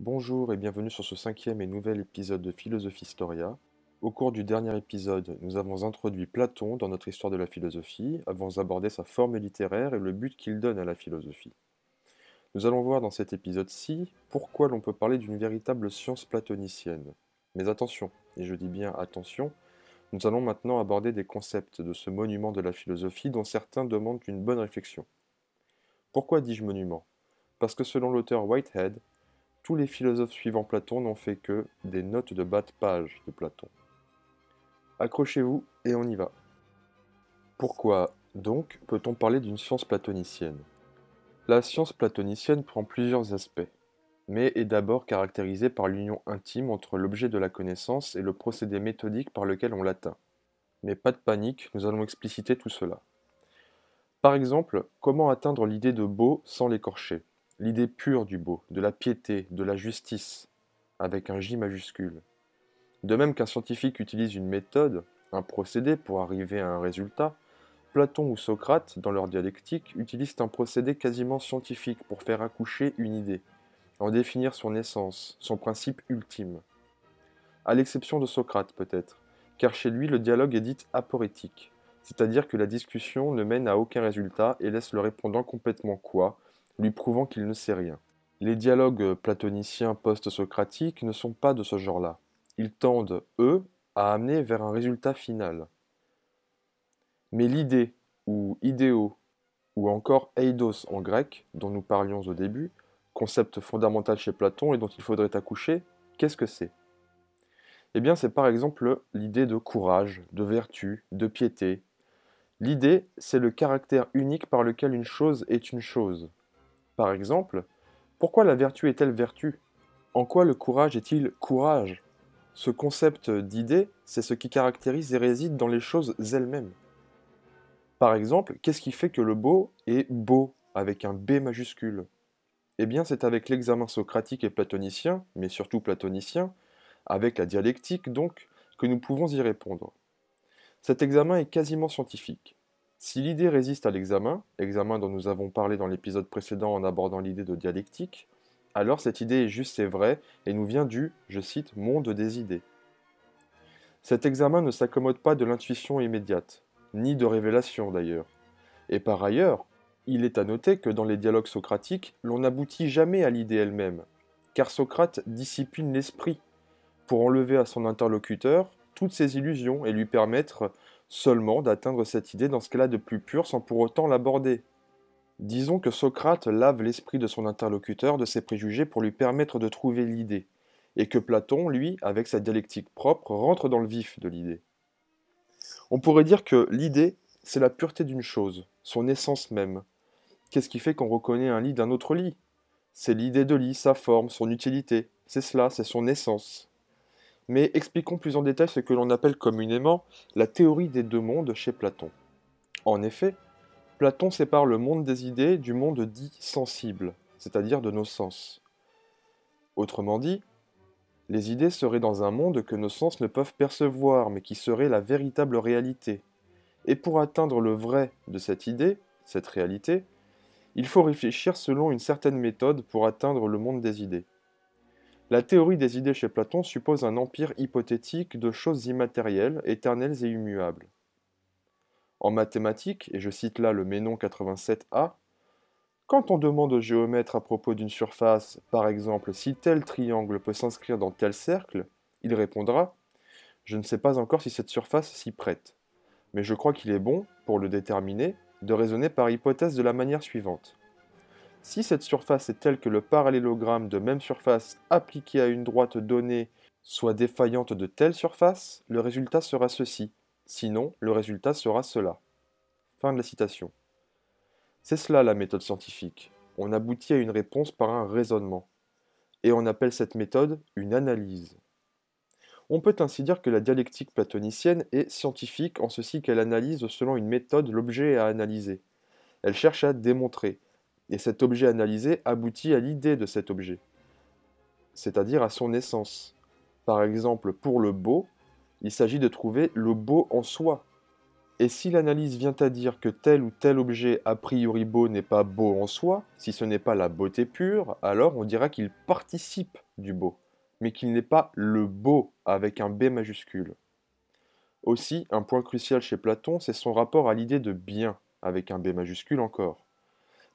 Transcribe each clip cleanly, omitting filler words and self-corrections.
Bonjour et bienvenue sur ce cinquième et nouvel épisode de Philosophie Storia. Au cours du dernier épisode, nous avons introduit Platon dans notre histoire de la philosophie, avons abordé sa forme littéraire et le but qu'il donne à la philosophie. Nous allons voir dans cet épisode-ci pourquoi l'on peut parler d'une véritable science platonicienne. Mais attention, et je dis bien attention, nous allons maintenant aborder des concepts de ce monument de la philosophie dont certains demandent une bonne réflexion. Pourquoi dis-je monument? Parce que selon l'auteur Whitehead, tous les philosophes suivant Platon n'ont fait que des notes de bas de page de Platon. Accrochez-vous et on y va. Pourquoi, donc, peut-on parler d'une science platonicienne? La science platonicienne prend plusieurs aspects, mais est d'abord caractérisée par l'union intime entre l'objet de la connaissance et le procédé méthodique par lequel on l'atteint. Mais pas de panique, nous allons expliciter tout cela. Par exemple, comment atteindre l'idée de beau sans l'écorcher? L'idée pure du beau, de la piété, de la justice, avec un J majuscule. De même qu'un scientifique utilise une méthode, un procédé pour arriver à un résultat, Platon ou Socrate, dans leur dialectique, utilisent un procédé quasiment scientifique pour faire accoucher une idée, en définir son essence, son principe ultime. À l'exception de Socrate peut-être, car chez lui le dialogue est dit aporétique, c'est-à-dire que la discussion ne mène à aucun résultat et laisse le répondant complètement quoi, lui prouvant qu'il ne sait rien. Les dialogues platoniciens post-socratiques ne sont pas de ce genre-là. Ils tendent, eux, à amener vers un résultat final. Mais l'idée, ou idéo, ou encore eidos en grec, dont nous parlions au début, concept fondamental chez Platon et dont il faudrait accoucher, qu'est-ce que c'est? Eh bien, c'est par exemple l'idée de courage, de vertu, de piété. L'idée, c'est le caractère unique par lequel une chose est une chose. Par exemple, pourquoi la vertu est-elle vertu? En quoi le courage est-il courage? Ce concept d'idée, c'est ce qui caractérise et réside dans les choses elles-mêmes. Par exemple, qu'est-ce qui fait que le beau est beau, avec un B majuscule? Eh bien, c'est avec l'examen socratique et platonicien, mais surtout platonicien, avec la dialectique donc, que nous pouvons y répondre. Cet examen est quasiment scientifique. Si l'idée résiste à l'examen, examen dont nous avons parlé dans l'épisode précédent en abordant l'idée de dialectique, alors cette idée est juste et vraie et nous vient du, je cite, monde des idées. Cet examen ne s'accommode pas de l'intuition immédiate, ni de révélation d'ailleurs. Et par ailleurs, il est à noter que dans les dialogues socratiques, l'on n'aboutit jamais à l'idée elle-même, car Socrate discipline l'esprit pour enlever à son interlocuteur toutes ses illusions et lui permettre seulement d'atteindre cette idée dans ce qu'elle a de plus pur sans pour autant l'aborder. Disons que Socrate lave l'esprit de son interlocuteur de ses préjugés pour lui permettre de trouver l'idée, et que Platon, lui, avec sa dialectique propre, rentre dans le vif de l'idée. On pourrait dire que l'idée, c'est la pureté d'une chose, son essence même. Qu'est-ce qui fait qu'on reconnaît un lit d'un autre lit? C'est l'idée de lit, sa forme, son utilité. C'est cela, c'est son essence. Mais expliquons plus en détail ce que l'on appelle communément la théorie des deux mondes chez Platon. En effet, Platon sépare le monde des idées du monde dit sensible, c'est-à-dire de nos sens. Autrement dit, les idées seraient dans un monde que nos sens ne peuvent percevoir, mais qui serait la véritable réalité. Et pour atteindre le vrai de cette idée, cette réalité, il faut réfléchir selon une certaine méthode pour atteindre le monde des idées. La théorie des idées chez Platon suppose un empire hypothétique de choses immatérielles, éternelles et immuables. En mathématiques, et je cite là le Ménon 87a, quand on demande au géomètre à propos d'une surface, par exemple, si tel triangle peut s'inscrire dans tel cercle, il répondra: je ne sais pas encore si cette surface s'y prête, mais je crois qu'il est bon, pour le déterminer, de raisonner par hypothèse de la manière suivante. Si cette surface est telle que le parallélogramme de même surface appliqué à une droite donnée soit défaillante de telle surface, le résultat sera ceci. Sinon, le résultat sera cela. Fin de la citation. C'est cela la méthode scientifique. On aboutit à une réponse par un raisonnement. Et on appelle cette méthode une analyse. On peut ainsi dire que la dialectique platonicienne est scientifique en ceci qu'elle analyse selon une méthode l'objet à analyser. Elle cherche à démontrer, et cet objet analysé aboutit à l'idée de cet objet, c'est-à-dire à son essence. Par exemple, pour le beau, il s'agit de trouver le beau en soi. Et si l'analyse vient à dire que tel ou tel objet a priori beau n'est pas beau en soi, si ce n'est pas la beauté pure, alors on dira qu'il participe du beau, mais qu'il n'est pas le beau avec un B majuscule. Aussi, un point crucial chez Platon, c'est son rapport à l'idée de bien, avec un B majuscule encore.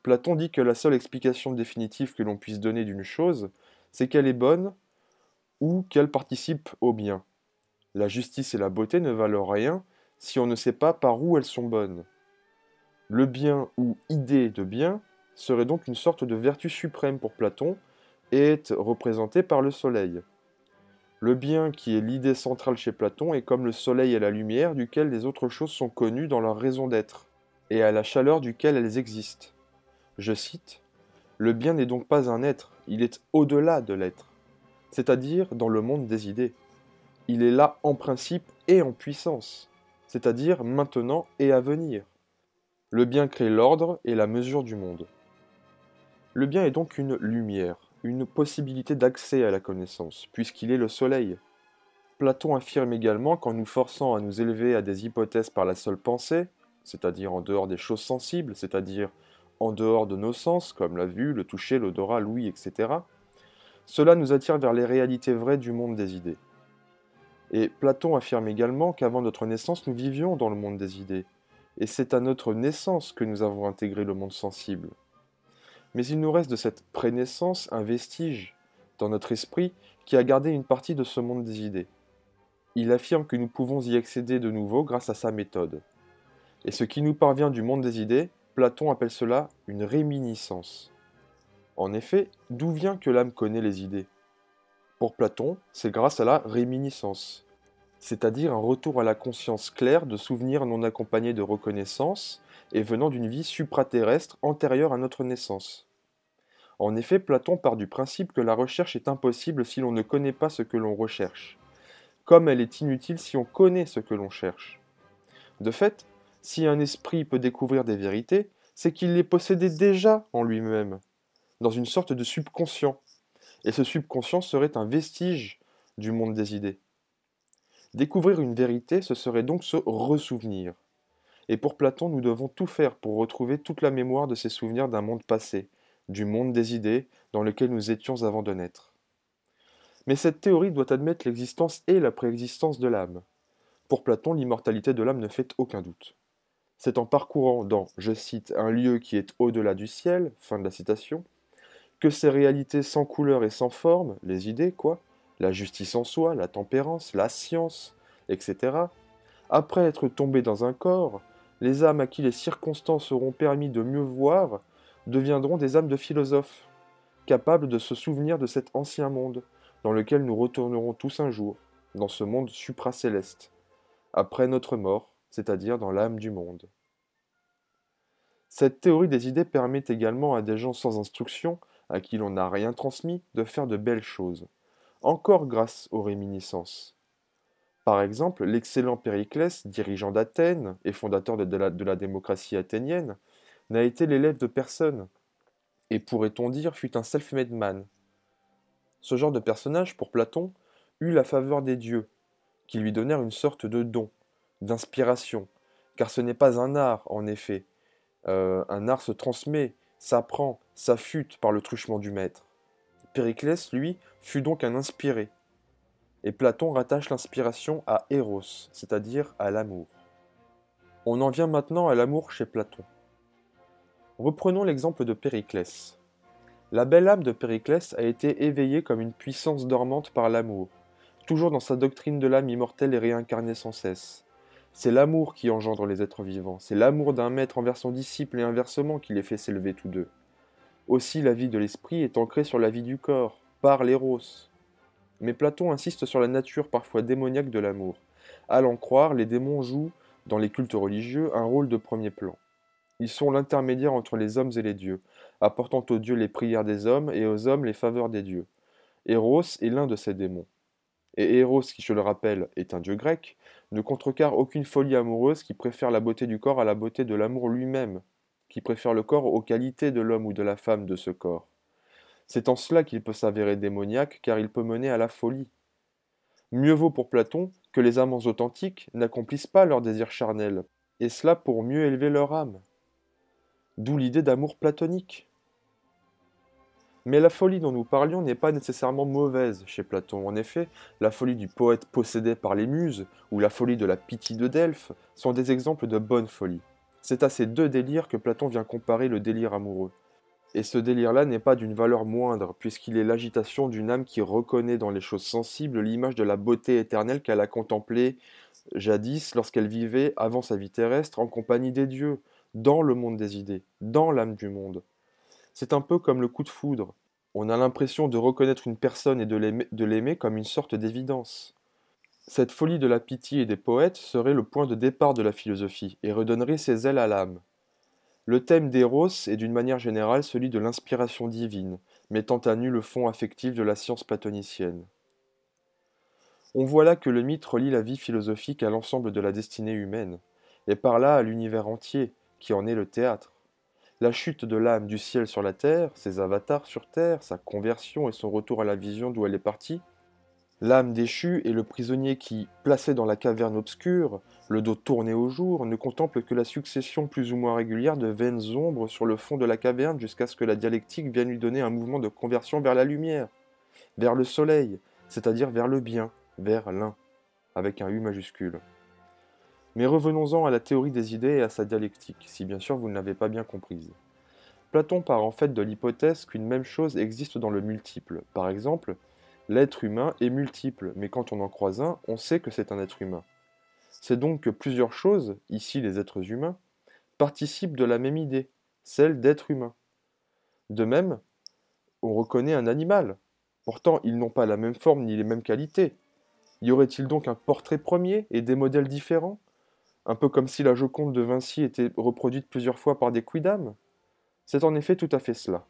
Platon dit que la seule explication définitive que l'on puisse donner d'une chose, c'est qu'elle est bonne ou qu'elle participe au bien. La justice et la beauté ne valent rien si on ne sait pas par où elles sont bonnes. Le bien ou idée de bien serait donc une sorte de vertu suprême pour Platon et est représenté par le soleil. Le bien qui est l'idée centrale chez Platon est comme le soleil et la lumière duquel les autres choses sont connues dans leur raison d'être, et à la chaleur duquel elles existent. Je cite, le bien n'est donc pas un être, il est au-delà de l'être, c'est-à-dire dans le monde des idées. Il est là en principe et en puissance, c'est-à-dire maintenant et à venir. Le bien crée l'ordre et la mesure du monde. Le bien est donc une lumière, une possibilité d'accès à la connaissance, puisqu'il est le soleil. Platon affirme également qu'en nous forçant à nous élever à des hypothèses par la seule pensée, c'est-à-dire en dehors des choses sensibles, c'est-à-dire en dehors de nos sens, comme la vue, le toucher, l'odorat, l'ouïe, etc., cela nous attire vers les réalités vraies du monde des idées. Et Platon affirme également qu'avant notre naissance, nous vivions dans le monde des idées, et c'est à notre naissance que nous avons intégré le monde sensible. Mais il nous reste de cette prénaissance un vestige, dans notre esprit, qui a gardé une partie de ce monde des idées. Il affirme que nous pouvons y accéder de nouveau grâce à sa méthode. Et ce qui nous parvient du monde des idées, Platon appelle cela une réminiscence. En effet, d'où vient que l'âme connaît les idées? Pour Platon, c'est grâce à la réminiscence, c'est-à-dire un retour à la conscience claire de souvenirs non accompagnés de reconnaissance et venant d'une vie supraterrestre antérieure à notre naissance. En effet, Platon part du principe que la recherche est impossible si l'on ne connaît pas ce que l'on recherche, comme elle est inutile si on connaît ce que l'on cherche. De fait, si un esprit peut découvrir des vérités, c'est qu'il les possédait déjà en lui-même, dans une sorte de subconscient, et ce subconscient serait un vestige du monde des idées. Découvrir une vérité, ce serait donc se ressouvenir. Et pour Platon, nous devons tout faire pour retrouver toute la mémoire de ces souvenirs d'un monde passé, du monde des idées dans lequel nous étions avant de naître. Mais cette théorie doit admettre l'existence et la préexistence de l'âme. Pour Platon, l'immortalité de l'âme ne fait aucun doute. C'est en parcourant dans, je cite, un lieu qui est au-delà du ciel, fin de la citation, que ces réalités sans couleur et sans forme, les idées quoi, la justice en soi, la tempérance, la science, etc., après être tombées dans un corps, les âmes à qui les circonstances auront permis de mieux voir deviendront des âmes de philosophes, capables de se souvenir de cet ancien monde, dans lequel nous retournerons tous un jour, dans ce monde supracéleste, après notre mort, c'est-à-dire dans l'âme du monde. Cette théorie des idées permet également à des gens sans instruction, à qui l'on n'a rien transmis, de faire de belles choses, encore grâce aux réminiscences. Par exemple, l'excellent Périclès, dirigeant d'Athènes et fondateur de la démocratie athénienne, n'a été l'élève de personne, et pourrait-on dire fut un self-made man. Ce genre de personnage, pour Platon, eut la faveur des dieux, qui lui donnèrent une sorte de don, d'inspiration, car ce n'est pas un art, en effet. Un art se transmet, s'apprend, s'affûte par le truchement du maître. Périclès, lui, fut donc un inspiré. Et Platon rattache l'inspiration à Eros, c'est-à-dire à l'amour. On en vient maintenant à l'amour chez Platon. Reprenons l'exemple de Périclès. La belle âme de Périclès a été éveillée comme une puissance dormante par l'amour, toujours dans sa doctrine de l'âme immortelle et réincarnée sans cesse. C'est l'amour qui engendre les êtres vivants, c'est l'amour d'un maître envers son disciple et inversement qui les fait s'élever tous deux. Aussi la vie de l'esprit est ancrée sur la vie du corps, par l'éros. Mais Platon insiste sur la nature parfois démoniaque de l'amour. À l'en croire, les démons jouent, dans les cultes religieux, un rôle de premier plan. Ils sont l'intermédiaire entre les hommes et les dieux, apportant aux dieux les prières des hommes et aux hommes les faveurs des dieux. Eros est l'un de ces démons. Et Eros, qui je le rappelle, est un dieu grec, ne contrecarre aucune folie amoureuse qui préfère la beauté du corps à la beauté de l'amour lui-même, qui préfère le corps aux qualités de l'homme ou de la femme de ce corps. C'est en cela qu'il peut s'avérer démoniaque, car il peut mener à la folie. Mieux vaut pour Platon que les amants authentiques n'accomplissent pas leur désir charnel, et cela pour mieux élever leur âme. D'où l'idée d'amour platonique. Mais la folie dont nous parlions n'est pas nécessairement mauvaise chez Platon. En effet, la folie du poète possédé par les muses, ou la folie de la Pythie de Delphes, sont des exemples de bonne folie. C'est à ces deux délires que Platon vient comparer le délire amoureux. Et ce délire-là n'est pas d'une valeur moindre, puisqu'il est l'agitation d'une âme qui reconnaît dans les choses sensibles l'image de la beauté éternelle qu'elle a contemplée jadis lorsqu'elle vivait, avant sa vie terrestre, en compagnie des dieux, dans le monde des idées, dans l'âme du monde. C'est un peu comme le coup de foudre. On a l'impression de reconnaître une personne et de l'aimer comme une sorte d'évidence. Cette folie de la pitié et des poètes serait le point de départ de la philosophie, et redonnerait ses ailes à l'âme. Le thème d'Eros est d'une manière générale celui de l'inspiration divine, mettant à nu le fond affectif de la science platonicienne. On voit là que le mythe relie la vie philosophique à l'ensemble de la destinée humaine, et par là à l'univers entier, qui en est le théâtre. La chute de l'âme du ciel sur la terre, ses avatars sur terre, sa conversion et son retour à la vision d'où elle est partie, l'âme déchue et le prisonnier qui, placé dans la caverne obscure, le dos tourné au jour, ne contemple que la succession plus ou moins régulière de veines ombres sur le fond de la caverne jusqu'à ce que la dialectique vienne lui donner un mouvement de conversion vers la lumière, vers le soleil, c'est-à-dire vers le bien, vers l'un, avec un U majuscule. Mais revenons-en à la théorie des idées et à sa dialectique, si bien sûr vous ne l'avez pas bien comprise. Platon part en fait de l'hypothèse qu'une même chose existe dans le multiple. Par exemple, l'être humain est multiple, mais quand on en croise un, on sait que c'est un être humain. C'est donc que plusieurs choses, ici les êtres humains, participent de la même idée, celle d'être humain. De même, on reconnaît un animal. Pourtant, ils n'ont pas la même forme ni les mêmes qualités. Y aurait-il donc un portrait premier et des modèles différents? Un peu comme si la Joconde de Vinci était reproduite plusieurs fois par des quidam? C'est en effet tout à fait cela.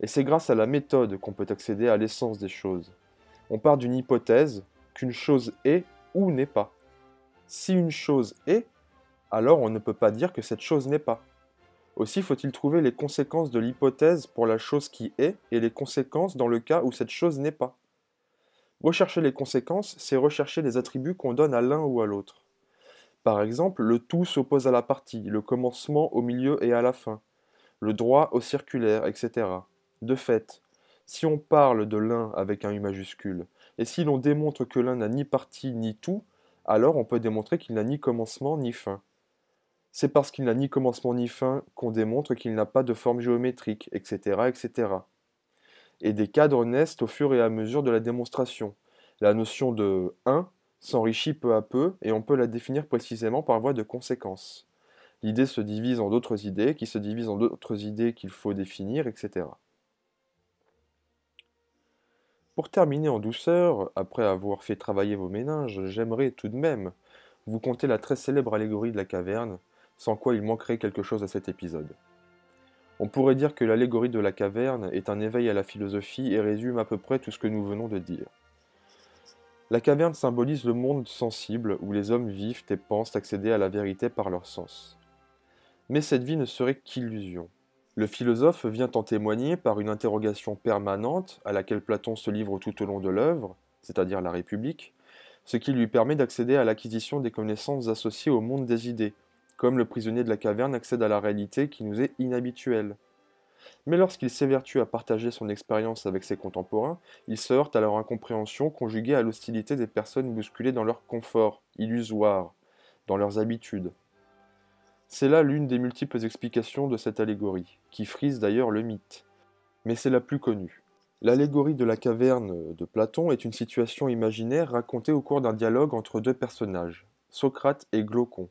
Et c'est grâce à la méthode qu'on peut accéder à l'essence des choses. On part d'une hypothèse qu'une chose est ou n'est pas. Si une chose est, alors on ne peut pas dire que cette chose n'est pas. Aussi faut-il trouver les conséquences de l'hypothèse pour la chose qui est et les conséquences dans le cas où cette chose n'est pas. Rechercher les conséquences, c'est rechercher les attributs qu'on donne à l'un ou à l'autre. Par exemple, le tout s'oppose à la partie, le commencement au milieu et à la fin, le droit au circulaire, etc. De fait, si on parle de l'un avec un U majuscule, et si l'on démontre que l'un n'a ni partie ni tout, alors on peut démontrer qu'il n'a ni commencement ni fin. C'est parce qu'il n'a ni commencement ni fin qu'on démontre qu'il n'a pas de forme géométrique, etc., etc. Et des cadres naissent au fur et à mesure de la démonstration. La notion de un s'enrichit peu à peu et on peut la définir précisément par voie de conséquence. L'idée se divise en d'autres idées, qui se divisent en d'autres idées qu'il faut définir, etc. Pour terminer en douceur, après avoir fait travailler vos méninges, j'aimerais tout de même vous conter la très célèbre allégorie de la caverne, sans quoi il manquerait quelque chose à cet épisode. On pourrait dire que l'allégorie de la caverne est un éveil à la philosophie et résume à peu près tout ce que nous venons de dire. La caverne symbolise le monde sensible où les hommes vivent et pensent accéder à la vérité par leurs sens. Mais cette vie ne serait qu'illusion. Le philosophe vient en témoigner par une interrogation permanente à laquelle Platon se livre tout au long de l'œuvre, c'est-à-dire la République, ce qui lui permet d'accéder à l'acquisition des connaissances associées au monde des idées, comme le prisonnier de la caverne accède à la réalité qui nous est inhabituelle. Mais lorsqu'il s'évertue à partager son expérience avec ses contemporains, il se heurte à leur incompréhension conjuguée à l'hostilité des personnes bousculées dans leur confort illusoire, dans leurs habitudes. C'est là l'une des multiples explications de cette allégorie, qui frise d'ailleurs le mythe. Mais c'est la plus connue. L'allégorie de la caverne de Platon est une situation imaginaire racontée au cours d'un dialogue entre deux personnages, Socrate et Glaucon.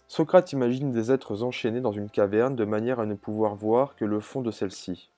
Socrate imagine des êtres enchaînés dans une caverne de manière à ne pouvoir voir que le fond de celle-ci.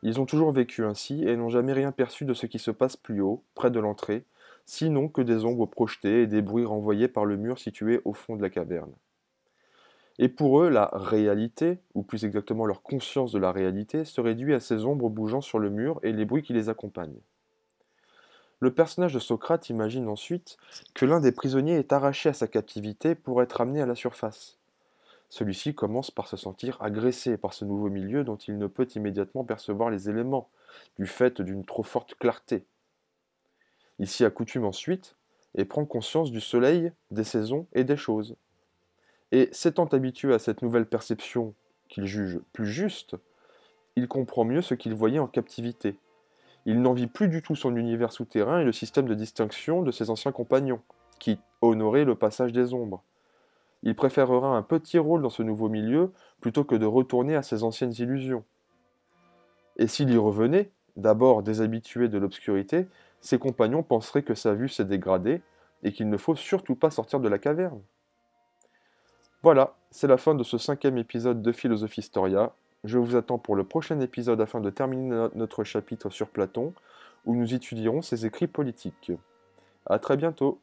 Ils ont toujours vécu ainsi et n'ont jamais rien perçu de ce qui se passe plus haut, près de l'entrée, sinon que des ombres projetées et des bruits renvoyés par le mur situé au fond de la caverne. Et pour eux, la réalité, ou plus exactement leur conscience de la réalité, se réduit à ces ombres bougeant sur le mur et les bruits qui les accompagnent. Le personnage de Socrate imagine ensuite que l'un des prisonniers est arraché à sa captivité pour être amené à la surface. Celui-ci commence par se sentir agressé par ce nouveau milieu dont il ne peut immédiatement percevoir les éléments, du fait d'une trop forte clarté. Il s'y accoutume ensuite et prend conscience du soleil, des saisons et des choses. Et s'étant habitué à cette nouvelle perception qu'il juge plus juste, il comprend mieux ce qu'il voyait en captivité. Il n'envie plus du tout son univers souterrain et le système de distinction de ses anciens compagnons, qui honoraient le passage des ombres. Il préférera un petit rôle dans ce nouveau milieu plutôt que de retourner à ses anciennes illusions. Et s'il y revenait, d'abord déshabitué de l'obscurité, ses compagnons penseraient que sa vue s'est dégradée et qu'il ne faut surtout pas sortir de la caverne. Voilà, c'est la fin de ce 5e épisode de Philosophie Storia. Je vous attends pour le prochain épisode afin de terminer notre chapitre sur Platon, où nous étudierons ses écrits politiques. À très bientôt.